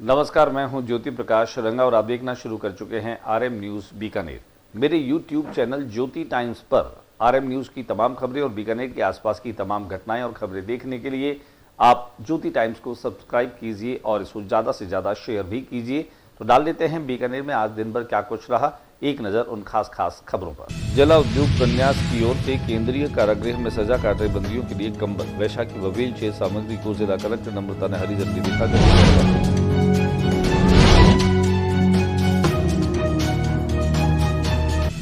नमस्कार, मैं हूं ज्योति प्रकाश रंगा और आप देखना शुरू कर चुके हैं आरएम न्यूज़ बीकानेर। मेरे यूट्यूब चैनल ज्योति टाइम्स पर आरएम न्यूज़ की तमाम खबरें और बीकानेर के आसपास की तमाम घटनाएं और खबरें देखने के लिए आप ज्योति टाइम्स को सब्सक्राइब कीजिए और इसको ज़्यादा से ज़्यादा शेयर भी कीजिए। तो डाल देते हैं बीकानेर में आज दिन भर क्या कुछ रहा, एक नज़र उन खास खबरों पर। जिला उद्योग प्रन्यास की ओर से केंद्रीय कारागृह में सजा काट रहे बंदियों के लिए कंबल, वैशाखी व व्हील चेयर सामग्री को जिला कलेक्टर नम्रता ने हरी झंडी दिखाकर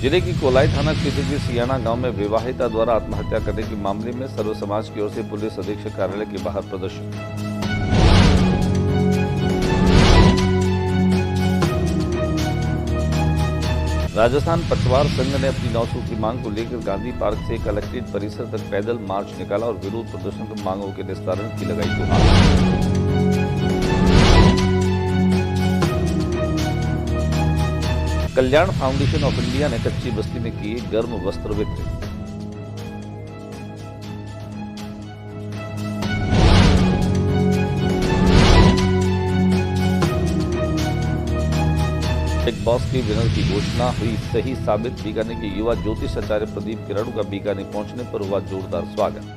जिले की कोलाई थाना क्षेत्र के सियाना गांव में विवाहिता द्वारा आत्महत्या करने के मामले में सर्व समाज की ओर से पुलिस अधीक्षक कार्यालय के बाहर प्रदर्शन। राजस्थान पटवार संघ ने अपनी 900 की मांग को लेकर गांधी पार्क से कलेक्ट्रेट परिसर तक पैदल मार्च निकाला और विरोध प्रदर्शन कर मांगों के निस्तारण की लगाई गुहार। कल्याण फाउंडेशन ऑफ इंडिया ने कच्ची बस्ती में किए गर्म वस्त्र वितरित। बिग बॉस के विनर की घोषणा हुई सही साबित। बीकानेर के युवा ज्योतिष आचार्य प्रदीप किराड़ू का बीकानेर पहुंचने पर हुआ जोरदार स्वागत।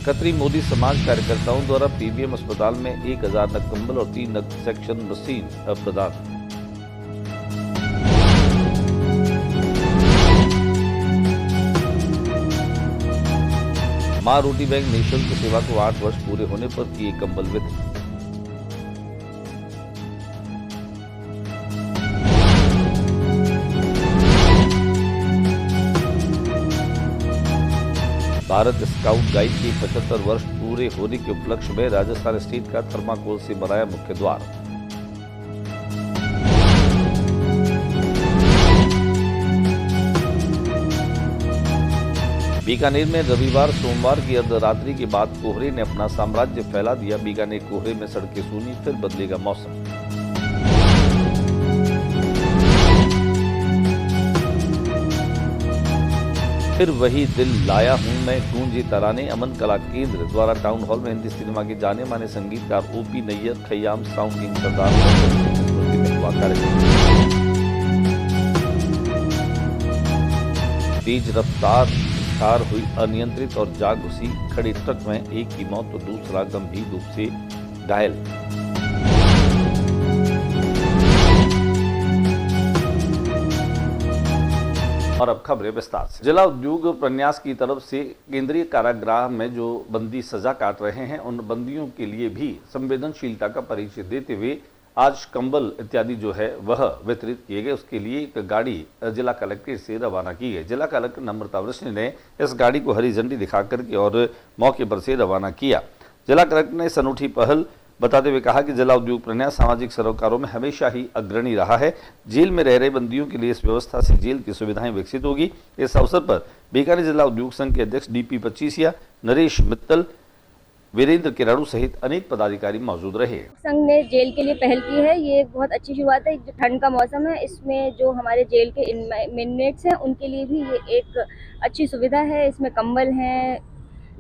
खत्री मोदी समाज कार्यकर्ताओं द्वारा पीबीएम अस्पताल में 1000 नग कंबल और 3 नग सेक्शन मशीन प्रदान। मां रोटी बैंक निःशुल्क सेवा को 8 वर्ष पूरे होने पर किए कंबल वितरित। भारत स्काउट गाइड के 75 वर्ष पूरे होने के उपलक्ष्य में राजस्थान स्टेट का थर्माकोल से बनाया मुख्य द्वार। बीकानेर में रविवार सोमवार की अर्धरात्रि के बाद कोहरे ने अपना साम्राज्य फैला दिया। बीकानेर कोहरे में सड़कें सूनी, फिर बदलेगा मौसम। फिर वही दिल लाया हूं मैं गूंजी तराने। अमन कला केंद्र द्वारा टाउन हॉल में हिंदी सिनेमा के जाने माने संगीतकार O P Nayyar, Khayyam sound king सरदार में हुआ कार्यक्रम। तेज रफ्तार कार हुई अनियंत्रित और जा घुसी खड़ी ट्रक में, एक की मौत तो दूसरा गंभीर रूप से घायल। और अब खबरें विस्तार से। जिला उद्योग प्रन्यास की तरफ से केंद्रीय कारागृह में जो बंदी सजा काट रहे हैं उन बंदियों के लिए भी संवेदनशीलता का परिचय देते हुए आज कंबल इत्यादि जो है वह वितरित किए गए। उसके लिए एक गाड़ी जिला कलेक्ट्रेट से रवाना की गई। जिला कलेक्टर नम्रता ने इस गाड़ी को हरी झंडी दिखाकर के और मौके पर से रवाना किया। जिला कलेक्टर ने इस अनूठी पहल बताते हुए कहा कि जिला उद्योग प्रन्यास सामाजिक सरोकारों में हमेशा ही अग्रणी रहा है। जेल में रह रहे बंदियों के लिए इस व्यवस्था से जेल की सुविधाएं विकसित होगी। इस अवसर पर बीकानेर जिला उद्योग संघ के अध्यक्ष डीपी 25 नरेश मित्तल, वीरेंद्र किराड़ू सहित अनेक पदाधिकारी मौजूद रहे। संघ ने जेल के लिए पहल की है, ये एक बहुत अच्छी शुरुआत है। जो ठंड का मौसम है, इसमें जो हमारे जेल के इनमेट्स हैं उनके लिए भी ये एक अच्छी सुविधा है। इसमें कंबल हैं,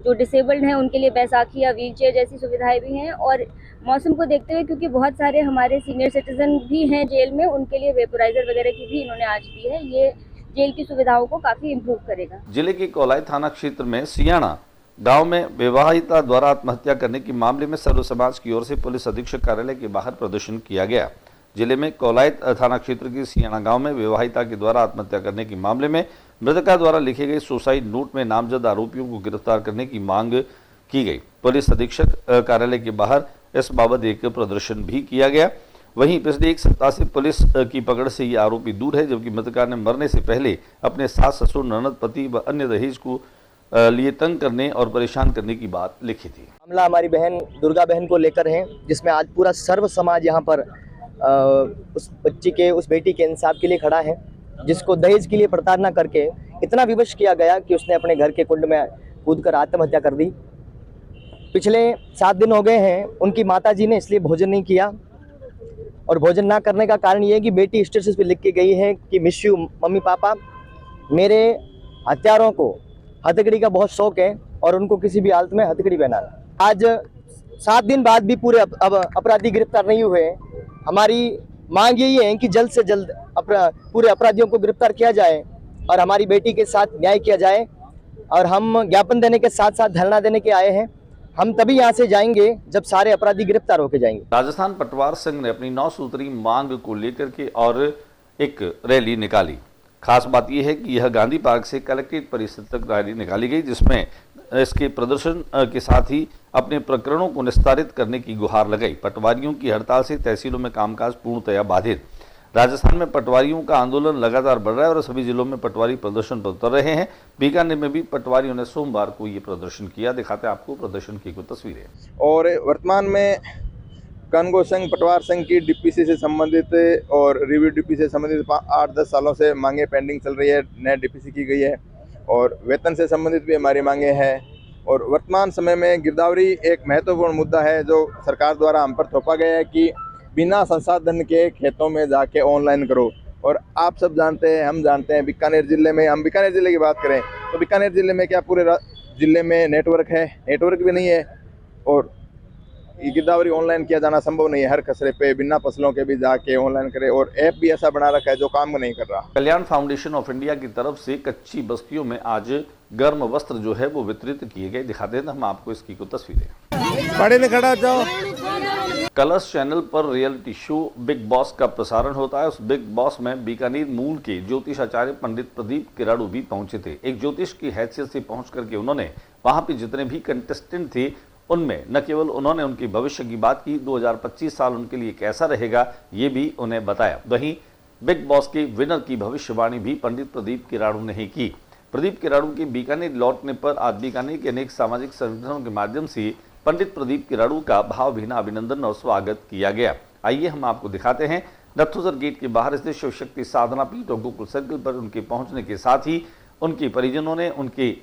जो डिसेबल्ड हैं उनके लिए बैसाखी या व्हील चेयर जैसी सुविधाएं भी हैं। और मौसम को देखते हुए, क्योंकि बहुत सारे हमारे सीनियर सिटीजन भी हैं जेल में, उनके लिए वेपोराइजर वगैरह की भी इन्होंने आज दी है। ये जेल की सुविधाओं को काफी इम्प्रूव करेगा। जिले के कोलाई थाना क्षेत्र में सियाना गांव में विवाहिता द्वारा आत्महत्या करने के मामले में सर्व समाज की ओर से पुलिस अधीक्षक कार्यालय के बाहर प्रदर्शन किया गया। जिले में कोलाई थाना क्षेत्र के सियाना गांव में विवाहिता के द्वारा आत्महत्या करने के मामले में मृतका द्वारा लिखे गए सुसाइड नोट में नामजद आरोपियों को गिरफ्तार करने की मांग की गई। पुलिस अधीक्षक कार्यालय के बाहर इस बाबत एक प्रदर्शन भी किया गया। वहीं पिछले 1 सप्ताह से पुलिस की पकड़ से ये आरोपी दूर है, जबकि मृतका ने मरने से पहले अपने सास, ससुर, ननद, पति व अन्य दहेज को लिए तंग करने और परेशान करने की बात लिखी थी। मामला हमारी बहन दुर्गा बहन को लेकर है, जिसमें आज पूरा सर्व समाज यहाँ पर उस बच्ची के, उस बेटी के इंसाफ के लिए खड़ा है, जिसको दहेज के लिए प्रताड़ना करके इतना विवश किया गया कि उसने अपने घर के कुंड में कूदकर आत्महत्या कर दी। पिछले 7 दिन हो गए हैं, उनकी माताजी ने इसलिए भोजन नहीं किया, और भोजन ना करने का कारण ये है कि बेटी स्टेटस पे लिख के गई है कि मिस यू मम्मी पापा। मेरे हत्यारों को हथकड़ी का बहुत शौक है और उनको किसी भी हालत में हथकड़ी पहनाना। आज 7 दिन बाद भी पूरे अब अपराधी गिरफ्तार नहीं हुए हैं। हमारी मांग यही है कि जल्द से जल्द पूरे अपराधियों को गिरफ्तार किया जाए और हमारी बेटी के साथ न्याय किया जाए। और हम ज्ञापन देने के साथ साथ धरना देने के आए हैं। हम तभी यहाँ से जाएंगे जब सारे अपराधी गिरफ्तार होकर जाएंगे। राजस्थान पटवार संघ ने अपनी 9 सूत्री मांग को लेकर के और एक रैली निकाली। खास बात यह है कि यह गांधी पार्क से कलेक्ट्रेट परिसर तक रैली निकाली गई, जिसमें इसके प्रदर्शन के साथ ही अपने प्रकरणों को निस्तारित करने की गुहार लगाई। पटवारियों की हड़ताल से तहसीलों में कामकाज पूर्णतया बाधित। राजस्थान में पटवारियों का आंदोलन लगातार बढ़ रहा है और सभी जिलों में पटवारी प्रदर्शन पर उतर रहे हैं। बीकानेर में भी पटवारियों ने सोमवार को ये प्रदर्शन किया। दिखाते हैं आपको प्रदर्शन की कुछ तस्वीरें। और वर्तमान में कानगो संघ पटवार संघ की डीपीसी से संबंधित और रिव्यू डीपीसी से संबंधित 8-10 सालों से मांगे पेंडिंग चल रही है। नए डीपीसी की गई है और वेतन से संबंधित भी हमारी मांगे हैं। और वर्तमान समय में गिरदावरी एक महत्वपूर्ण मुद्दा है जो सरकार द्वारा हम पर थोपा गया है कि बिना संसाधन के खेतों में जाके ऑनलाइन करो। और आप सब जानते हैं, हम जानते हैं, बीकानेर जिले में, हम बीकानेर जिले की बात करें तो बीकानेर जिले में क्या पूरे जिले में नेटवर्क है? नेटवर्क भी नहीं है और ये गिरदावरी ऑनलाइन किया जाना संभव नहीं है। हर खसरे पे बिना फसलों के भी जाके ऑनलाइन करे और ऐप भी ऐसा बना रखा है जो काम नहीं कर रहा। कल्याण फाउंडेशन ऑफ इंडिया की तरफ से कच्ची बस्तियों में आज गर्म वस्त्र जो है वो वितरित किए गए। दिखाते हैं हम आपको इसकी कुछ तस्वीरें। बड़े ने खड़ा जाओ। कलर्स चैनल पर रियलिटी शो बिग बॉस का प्रसारण होता है। उस बिग बॉस में बीकानेर मूल के ज्योतिष आचार्य पंडित प्रदीप किराड़ू भी पहुंचे थे। एक ज्योतिष की हैसियत से पहुंच करके उन्होंने वहां पे जितने भी कंटेस्टेंट थे उनमें न केवल उन्होंने उनके भविष्य की बात की, 2025 साल उनके लिए कैसा रहेगा ये भी उन्हें बताया। वहीं बिग बॉस के विनर की भविष्यवाणी भी पंडित प्रदीप किराड़ू ने ही की। प्रदीप किराड़ू के बीकानेर लौटने पर आज बीकानेर के अनेक सामाजिक संगठनों के माध्यम से पंडित प्रदीप किराड़ू का भावभीना अभिनंदन और स्वागत किया गया। आइए हम आपको दिखाते हैं। नथुसर गेट के बाहर स्थित शिव शक्ति साधना पीठ और गोकुल सर्कल पर उनके पहुंचने के साथ ही उनके परिजनों ने, उनके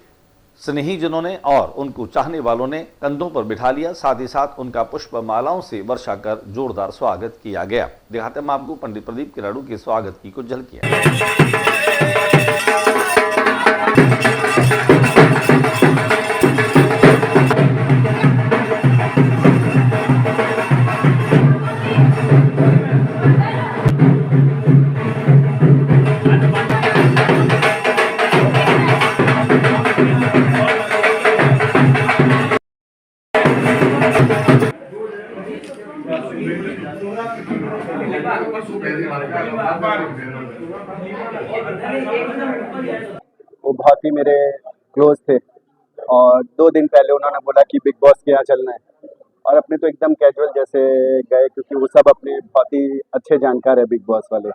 स्नेहीजनों ने और उनको चाहने वालों ने कंधों पर बिठा लिया। साथ ही साथ उनका पुष्प मालाओं से वर्षा कर जोरदार स्वागत किया गया। दिखाते हैं आपको पंडित प्रदीप किराड़ू के स्वागत की कुछ झलकियां। वो बहुत ही मेरे क्लोज थे और 2 दिन पहले उन्होंने बोला कि बिग बॉस के यहाँ चलना है और अपने तो एकदम कैजुअल जैसे गए, क्योंकि वो सब अपने बहुत ही अच्छे जानकार है बिग बॉस वाले।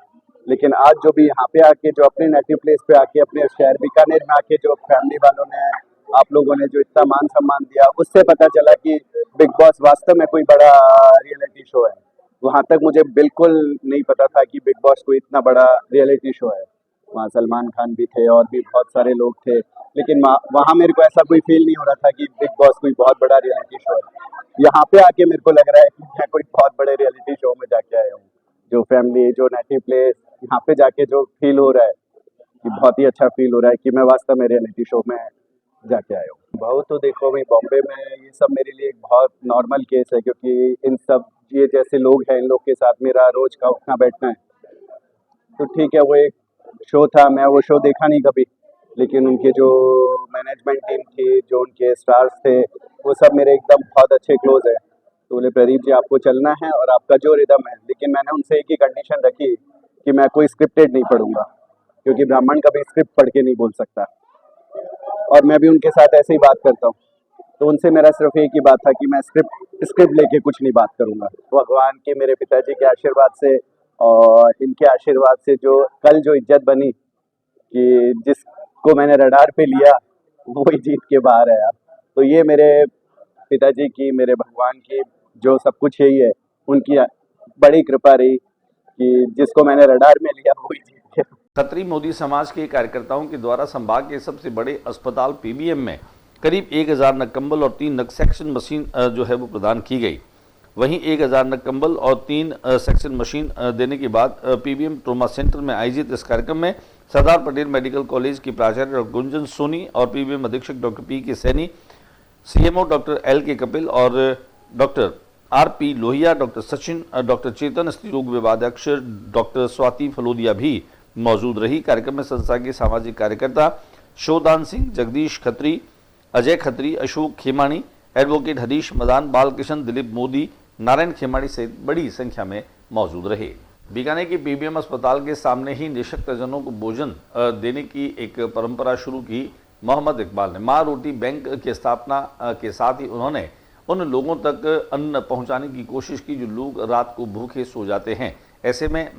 लेकिन आज जो भी यहाँ पे आके, जो अपने नेटिव प्लेस पे आके, अपने शहर बीकानेर में आके जो फैमिली वालों ने, आप लोगों ने जो इतना मान सम्मान दिया, उससे पता चला कि बिग बॉस वास्तव में कोई बड़ा रियलिटी शो है। वहाँ तक मुझे बिल्कुल नहीं पता था कि बिग बॉस कोई इतना बड़ा रियलिटी शो है। वहाँ सलमान खान भी थे और भी बहुत सारे लोग थे, लेकिन वहाँ मेरे को ऐसा कोई फील नहीं हो रहा था कि बिग बॉस कोई बहुत बड़ा रियलिटी शो है। यहाँ पे आके मेरे को लग रहा है कि मैं कोई बहुत बड़े रियलिटी शो में जाके आया हूँ। जो फैमिली, जो नेटिव प्लेस, यहाँ पे जाके जो फील हो रहा है कि बहुत ही अच्छा फील हो रहा है कि मैं वास्तव में रियलिटी शो में जाके आया हूँ। बहुत तो देखो, मैं बॉम्बे में ये सब मेरे लिए एक बहुत नॉर्मल केस है, क्योंकि इन सब ये जैसे लोग हैं, इन लोग के साथ मेरा रोज का उठना बैठना है। तो ठीक है, वो एक शो था, मैं वो शो देखा नहीं कभी, लेकिन उनके जो मैनेजमेंट टीम थी, जो उनके स्टार्स थे, वो सब मेरे एकदम बहुत अच्छे क्लोज है। तो बोले प्रदीप जी आपको चलना है और आपका जो रिदम है, लेकिन मैंने उनसे एक ही कंडीशन रखी कि मैं कोई स्क्रिप्टेड नहीं पढ़ूंगा, क्योंकि ब्राह्मण कभी स्क्रिप्ट पढ़ के नहीं बोल सकता और मैं भी उनके साथ ऐसे ही बात करता हूँ। तो उनसे मेरा सिर्फ एक ही बात था कि मैं स्क्रिप्ट लेके कुछ नहीं बात करूंगा। भगवान के, मेरे पिताजी के आशीर्वाद से और इनके आशीर्वाद से जो कल जो इज्जत बनी कि जिसको मैंने रडार पे लिया वो ही जीत के बाहर आया, तो ये मेरे पिताजी की, मेरे भगवान की जो सब कुछ यही है, उनकी बड़ी कृपा रही कि जिसको मैंने रडार में लिया वो ही जीत गया। खत्री मोदी समाज के कार्यकर्ताओं के द्वारा संभाग के सबसे बड़े अस्पताल पीबीएम में करीब 1000 नग कंबल और 3 नग सेक्शन मशीन जो है वो प्रदान की गई। वहीं 1000 नग कंबल और 3 सेक्शन मशीन देने के बाद पीबीएम ट्रोमा सेंटर में आयोजित इस कार्यक्रम में सरदार पटेल मेडिकल कॉलेज की प्राचार्य डॉक्टर गुंजन सोनी और पीबीएम अधीक्षक डॉक्टर पी के Saini, CMO doctor L K Kapil और doctor R P Lohia, doctor Sachin, doctor Chetan, स्त्री रोग विभागाध्यक्ष डॉक्टर स्वाति फलोदिया भी मौजूद रही। कार्यक्रम में संस्था के सामाजिक कार्यकर्ता शोदान सिंह, जगदीश खत्री, अजय खत्री, अशोक खेमाणी, एडवोकेट हरीश मदान, बालकृष्ण, दिलीप मोदी, नारायण खेमाणी सहित बड़ी संख्या में मौजूद रहे। बीकानेर के पीबीएम अस्पताल के सामने ही निशक्तजनों को भोजन देने की एक परंपरा शुरू की मोहम्मद इकबाल ने। माँ रोटी बैंक की स्थापना के साथ ही उन्होंने उन लोगों तक अन्न पहुंचाने की कोशिश की जो लोग रात को भूखे सो जाते हैं। ऐसे में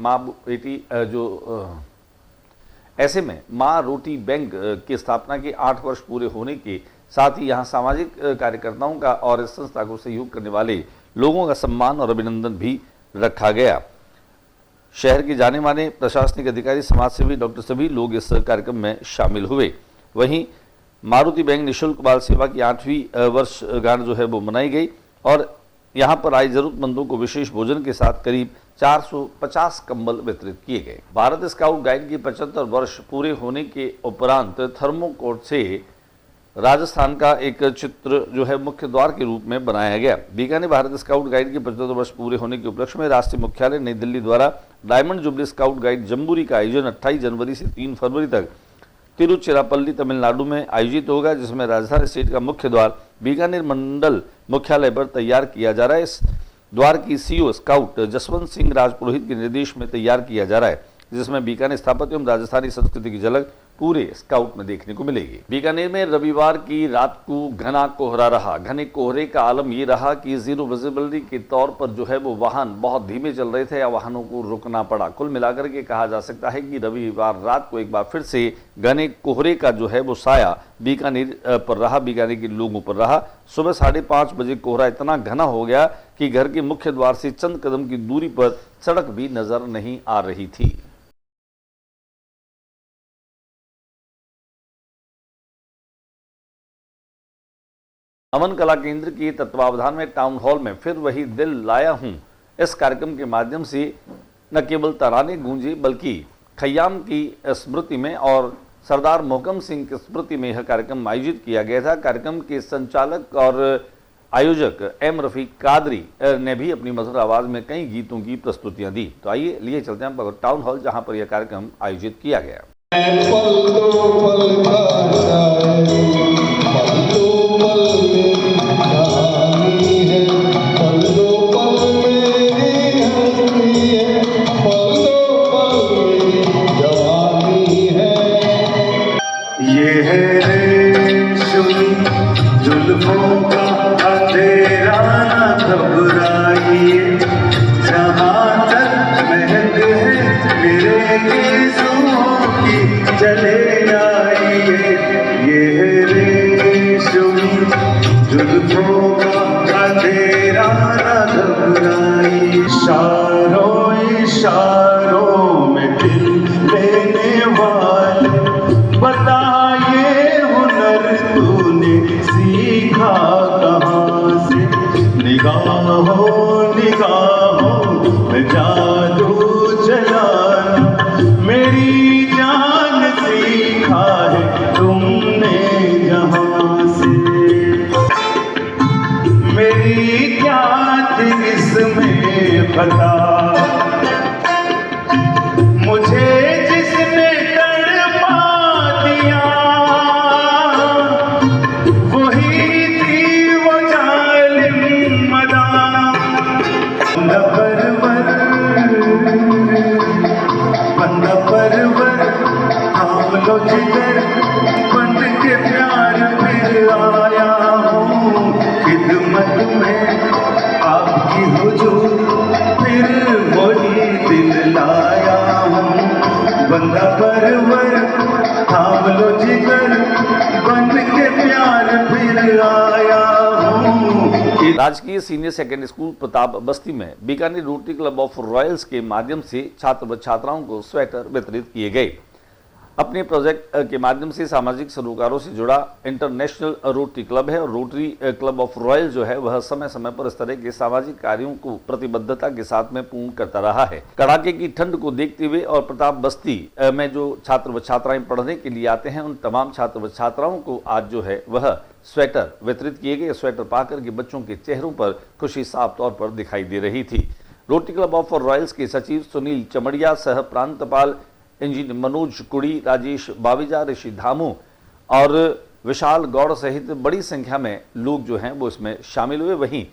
माँ रोटी बैंक की स्थापना के 8 वर्ष पूरे होने के साथ ही यहाँ सामाजिक कार्यकर्ताओं का और इस संस्था को सहयोग करने वाले लोगों का सम्मान और अभिनंदन भी रखा गया। शहर के जाने माने प्रशासनिक अधिकारी, समाजसेवी, डॉक्टर सभी लोग इस कार्यक्रम में शामिल हुए। वहीं मारुति बैंक निःशुल्क बाल सेवा की 8वीं वर्षगांठ जो है वो मनाई गई और यहाँ पर आए जरूरतमंदों को विशेष भोजन के साथ करीब 450 कंबल वितरित किए गए। भारत स्काउट गाइड के 75 वर्ष पूरे होने के उपरांत थर्मोकोल से राजस्थान का एक चित्र जो है मुख्य द्वार के रूप में बनाया गया। बीकानेर भारत स्काउट गाइड के 75 वर्ष पूरे होने के उपलक्ष्य में राष्ट्रीय मुख्यालय नई दिल्ली द्वारा diamond jubilee scout guide jamboree का आयोजन 28 जनवरी से 3 फरवरी तक तिरुचिरापल्ली तमिलनाडु में आयोजित होगा, जिसमें राजस्थान स्टेट का मुख्य द्वार बीकानेर मंडल मुख्यालय पर तैयार किया जा रहा है। इस द्वार की सीईओ स्काउट जसवंत सिंह राजपुरोहित के निर्देश में तैयार किया जा रहा है, जिसमें बीकानेर स्थापत्य एवं राजस्थानी संस्कृति की झलक पूरे स्काउट में देखने को मिलेगी। बीकानेर में रविवार की रात को घना कोहरा रहा। घने कोहरे का आलम ये रहा कि जीरो विजिबिलिटी के तौर पर जो है वो वाहन बहुत धीमे चल रहे थे या वाहनों को रुकना पड़ा। कुल मिलाकर के कहा जा सकता है कि रविवार रात को एक बार फिर से घने कोहरे का जो है वो साया बीकानेर पर रहा, बीकानेर के लोगों पर रहा। सुबह 5:30 बजे कोहरा इतना घना हो गया कि घर के मुख्य द्वार से चंद कदम की दूरी पर सड़क भी नजर नहीं आ रही थी। अमन कला केंद्र के तत्वावधान में टाउन हॉल में फिर वही दिल लाया हूं इस कार्यक्रम के माध्यम से न केवल तराने गूंजे बल्कि खयाम की स्मृति में और सरदार मोहकम सिंह की स्मृति में यह कार्यक्रम आयोजित किया गया था। कार्यक्रम के संचालक और आयोजक एम रफीक कादरी ने भी अपनी मधुर आवाज में कई गीतों की प्रस्तुतियां दी। तो आइए लिए चलते हैं टाउन हॉल जहां पर यह कार्यक्रम आयोजित किया गया। इशारों में दिल लेने वाले बताइए हुनर तूने सीखा कहाँ से। निगाहों में जादू चलाना मेरी जान सीखा है तुमने जहाँ से। मेरी क्या थी इसमें पता, मुझे जिसने तड़पा दिया वही थी वो जालिम मदा। बंदा परवर थाम लो जिगर बन के प्यार फिर आया हूँ खिदमत में आपकी हुजूर फिर वही दिल लाया हूँ। बंदा परवर थाम लो जिगर बन के प्यार फिर आया हूँ। राजकीय सीनियर सेकेंडरी स्कूल प्रताप बस्ती में Bikaner rotary club of Royals के माध्यम से छात्र व छात्राओं को स्वेटर वितरित किए गए। अपने प्रोजेक्ट के माध्यम से सामाजिक सरोकारों से जुड़ा इंटरनेशनल रोटरी क्लब है और रोटरी क्लब ऑफ रॉयल जो है वह समय समय पर इस तरह के सामाजिक कार्यों को प्रतिबद्धता के साथ में पूर्ण करता रहा है। कड़ाके की ठंड को देखते हुए और प्रताप बस्ती में जो छात्र व छात्राएं पढ़ने के लिए आते हैं उन तमाम छात्र व छात्राओं को आज जो है वह स्वेटर वितरित किए गए। स्वेटर पाकर के बच्चों के चेहरों पर खुशी साफ तौर पर दिखाई दे रही थी। रोटरी क्लब ऑफ रॉयल्स के सचिव सुनील चमड़िया, सह प्रांतपाल इंजीनियर मनोज कुड़ी, राजेश बाविजा, ऋषि धामू और विशाल गौड़ सहित बड़ी संख्या में लोग जो हैं वो इसमें शामिल हुए। वहीं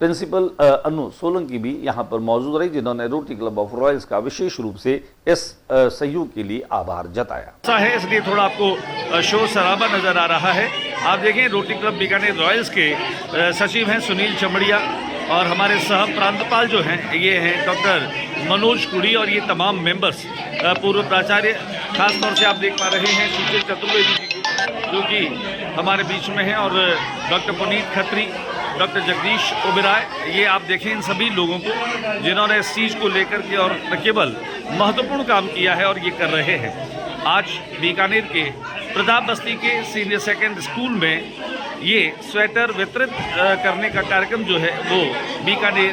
प्रिंसिपल अनु सोलंकी भी यहां पर मौजूद रही, जिन्होंने रोटरी क्लब ऑफ रॉयल्स का विशेष रूप से इस सहयोग के लिए आभार जताया। ऐसा है इसलिए थोड़ा आपको शोर शराबा नजर आ रहा है। आप देखें रोटरी क्लब बीकानेर रॉयल्स के सचिव हैं सुनील चमड़िया और हमारे सह प्रांतपाल जो हैं ये हैं डॉक्टर मनोज कुड़ी और ये तमाम मेंबर्स पूर्व प्राचार्य, खास तौर से आप देख पा रहे हैं सुशील चतुर्वेदी जी को जो कि हमारे बीच में हैं और डॉक्टर पुनीत खत्री, डॉक्टर जगदीश ओबेराय, ये आप देखें इन सभी लोगों को जिन्होंने इस चीज़ को लेकर के और न केवल महत्वपूर्ण काम किया है और ये कर रहे हैं। आज बीकानेर के प्रताप बस्ती के सीनियर सेकेंड स्कूल में ये स्वेटर वितरित करने का कार्यक्रम जो है वो बीकानेर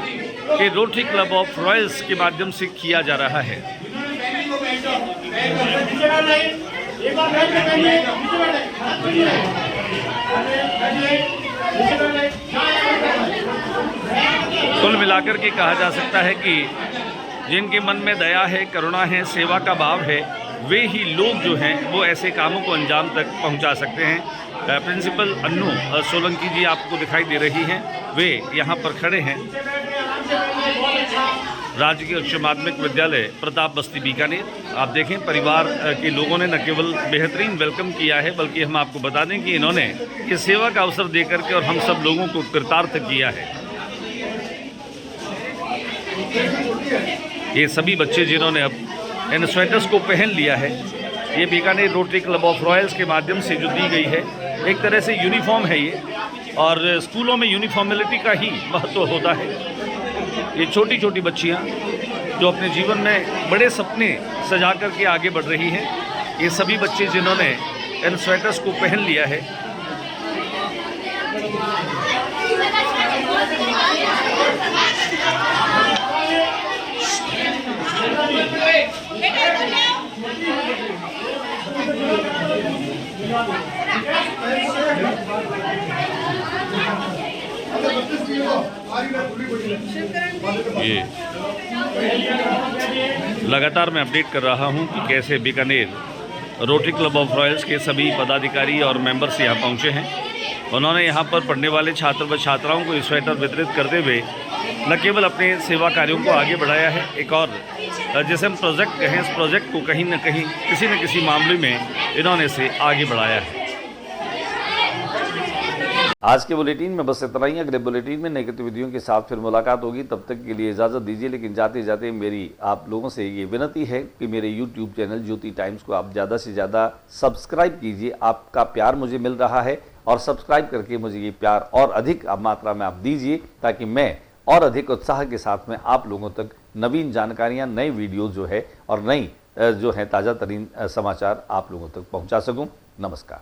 के रोटरी क्लब ऑफ रॉयल्स के माध्यम से किया जा रहा है। कुल मिलाकर के कहा जा सकता है कि जिनके मन में दया है, करुणा है, सेवा का भाव है, वे ही लोग जो हैं वो ऐसे कामों को अंजाम तक पहुंचा सकते हैं। प्रिंसिपल अन्नू सोलंकी जी आपको दिखाई दे रही हैं, वे यहाँ पर खड़े हैं। राजकीय उच्च माध्यमिक विद्यालय प्रताप बस्ती बीकानेर, आप देखें परिवार के लोगों ने न केवल बेहतरीन वेलकम किया है बल्कि हम आपको बता दें कि इन्होंने ये सेवा का अवसर देकर के और हम सब लोगों को कृतार्थ किया है। ये सभी बच्चे जिन्होंने अब इन स्वेटर्स को पहन लिया है, ये Bikaner rotary club of Royals के माध्यम से जो दी गई है, एक तरह से यूनिफॉर्म है ये, और स्कूलों में यूनिफॉर्मिलिटी का ही महत्व होता है। ये छोटी छोटी बच्चियाँ जो अपने जीवन में बड़े सपने सजा करके आगे बढ़ रही हैं, ये सभी बच्चे जिन्होंने इन स्वेटर्स को पहन लिया है, ये लगातार मैं अपडेट कर रहा हूं कि कैसे Bikaner rotary club of Royals के सभी पदाधिकारी और मेंबर्स यहां पहुंचे हैं। उन्होंने यहां पर पढ़ने वाले छात्र व छात्राओं को स्वेटर वितरित करते हुए न केवल अपने सेवा कार्यों को आगे बढ़ाया है, एक और जैसे हम प्रोजेक्ट कहें, इस प्रोजेक्ट को कहीं न कहीं किसी न किसी मामले में इन्होंने इसे आगे बढ़ाया है। आज के बुलेटिन में बस इतना ही। अगले बुलेटिन में नई गतिविधियों के साथ फिर मुलाकात होगी, तब तक के लिए इजाज़त दीजिए। लेकिन जाते जाते मेरी आप लोगों से ये विनती है कि मेरे YouTube चैनल ज्योति टाइम्स को आप ज़्यादा से ज़्यादा सब्सक्राइब कीजिए। आपका प्यार मुझे मिल रहा है और सब्सक्राइब करके मुझे ये प्यार और अधिक मात्रा में आप दीजिए, ताकि मैं और अधिक उत्साह के साथ में आप लोगों तक नवीन जानकारियाँ, नए वीडियो जो है और नई जो है ताज़ा तरीन समाचार आप लोगों तक पहुँचा सकूँ। नमस्कार।